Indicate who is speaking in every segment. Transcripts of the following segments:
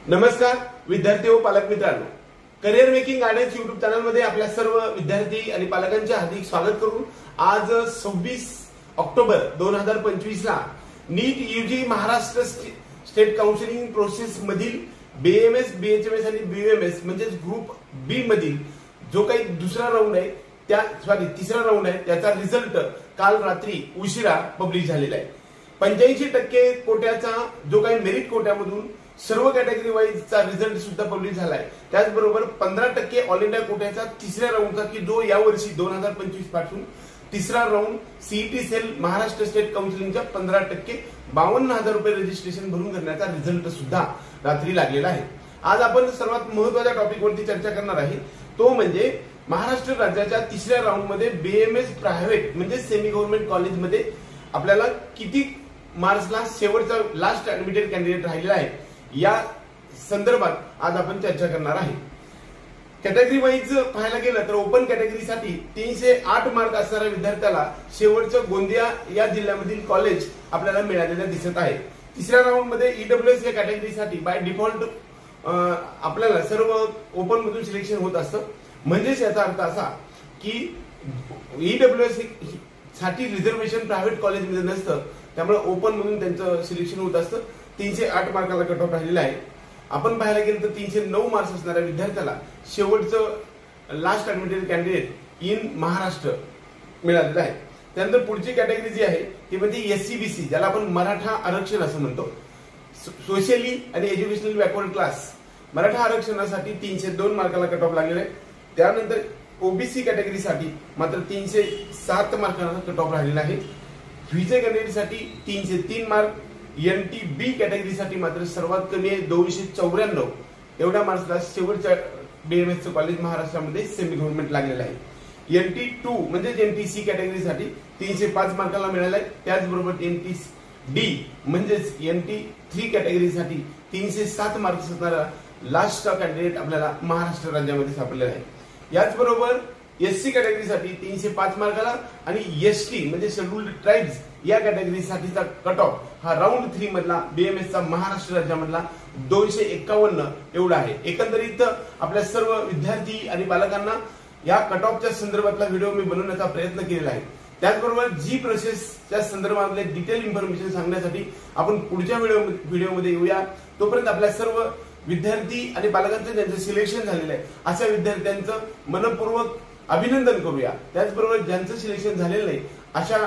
Speaker 1: नमस्कार विद्यार्थी व पालक मित्रांनो, career making guidance YouTube channel मध्ये आपल्या सर्व विद्यार्थी आणि पालकांचे हार्दिक स्वागत करून आज 26 ऑक्टोबर 2025 ला NEET UG Maharashtra state counselling process मधील बीएमएस, बीएचएमएस आणि बीएमएस म्हणजे ग्रुप बी मधील जो काही दुसरा राऊंड आहे तिसरा राऊंड आहे त्याचा रिझल्ट काल रात्री उशिरा पब्लिश झालेला आहे। 85% कोट्याचा जो काही मेरिट कोट्यामधून सर्व कॅटेगरी वाईजचा रिझल्ट सुद्धा पब्लिश झालाय। त्याचबरोबर 15% ऑल इंडिया कोट्याचा तिसऱ्या राऊंडचा की जो यावर्षी 2025 पासून तिसरा round CET cell Maharashtra state काउन्सिलिंगच्या 15% 52,000 रुपये रजिस्ट्रेशन भरून करण्याचा रिझल्ट सुद्धा रात्री लागलेला आहे। आज आपण सर्वात महत्त्वाच्या टॉपिक वरती चर्चा करणार आहे, तो म्हणजे महाराष्ट्र राज्याच्या तिसऱ्या राऊंड मध्ये बीएमएस प्रायव्हेट म्हणजे सेमी गव्हर्नमेंट कॉलेज मध्ये आपल्याला किती मार्क्सला शेवटचा लास्ट ऍडमिटेड कॅन्डिडेट राहिलेला आहे या संदर्भात आज आपण चर्चा करणार आहे। कॅटेगरी वाईज पाहायला गेलं तर ओपन कॅटेगरीसाठी 308 मार्क असणाऱ्या विद्यार्थ्याला शेवटचं गोंदिया या जिल्ह्यामधील कॉलेज आपल्याला मिळालेलं दिसत आहे। तिसऱ्या राऊंड मध्ये ईडब्ल्यूएस या कॅटेगरीसाठी बाय डिफॉल्ट आपल्याला सर्व ओपन मधून सिलेक्शन होत असतं। म्हणजेच याचा अर्थ असा की ईडब्ल्यूएस साठी रिझर्वेशन प्रायव्हेट कॉलेजमध्ये नसतं, त्यामुळे ओपन मधून त्यांचं सिलेक्शन होत असतं। 308 मार्काला कट ऑफ राहिलेला आहे। आपण पाहायला गेलं तर 309 मार्क्स असणाऱ्या विद्यार्थ्याला शेवटचं last admitted candidate in Maharashtra मिळालेलं आहे। त्यानंतर पुढची कॅटेगरी जी आहे ती म्हणजे एससीबीसी, ज्याला आपण मराठा आरक्षण असं म्हणतो। सोशली आणि एज्युकेशनल बॅकवर्ड क्लास मराठा आरक्षणासाठी 302 मार्काला कट ऑफ लागलेला आहे। त्यानंतर ओबीसी कॅटेगरीसाठी मात्र 307 मार्कांना कट ऑफ राहिलेला आहे। व्हीजे कॅटेगरीसाठी 303 मार्क, एनटीबी कॅटेगरीसाठी मात्र सर्वात कमी आहे 294 एवढ्या मार्क्सला शेवटच्या बीएमएसचं कॉलेज महाराष्ट्रामध्ये सेमी गव्हर्नमेंट लागलेलं आहे। एनटी2 म्हणजे एनटीसी कॅटेगरीसाठी 305 मार्काला मिळाला आहे। त्याचबरोबर एनटीडी म्हणजेच एनटी3 कॅटेगरीसाठी 307 मार्क्स असणारा लास्टचा कॅन्डिडेट आपल्याला महाराष्ट्र राज्यामध्ये सापडलेला आहे। याचबरोबर एससी कॅटेगरीसाठी 305 मार्काला आणि एसटी म्हणजे शेड्यूल्ड ट्राइब्स या कॅटेगरीसाठीचा कट ऑफ हा राऊंड 3 मधला बीएमएसचा महाराष्ट्र राज्यामधला 251 एवढा आहे। एकंदरीत आपल्या सर्व विद्यार्थी आणि पालकांना या कट ऑफच्या संदर्भातला व्हिडिओ मी बनवण्याचा प्रयत्न केलेला आहे। त्याचबरोबर जी प्रोसेसच्या संदर्भातले डिटेल इन्फॉर्मेशन सांगण्यासाठी आपण पुढच्या व्हिडिओमध्ये येऊया। तोपर्यंत आपल्या सर्व विद्यार्थी आणि पालकांचं ज्यांचं सिलेक्शन झालेलं आहे अशा विद्यार्थ्यांचं मनपूर्वक अभिनंदन करूया। त्याचबरोबर ज्यांचं सिलेक्शन झालेलं नाही अशा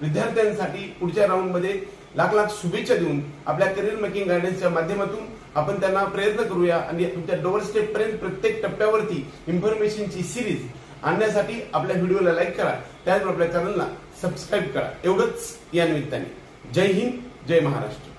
Speaker 1: विद्यार्थ्यांसाठी पुढच्या राऊंड मध्ये लाख लाख शुभेच्छा देऊन आपल्या करिअर मेकिंग गायडन्सच्या माध्यमातून आपण त्यांना प्रयत्न करूया आणि तुमच्या डोअर स्टेप पर्यंत प्रत्येक टप्प्यावरती इन्फॉर्मेशनची सिरीज आणण्यासाठी आपल्या व्हिडिओला लाईक करा, त्याचबरोबर आपल्या चॅनलला सबस्क्राईब करा। एवढंच या निमित्ताने। जय हिंद, जय महाराष्ट्र।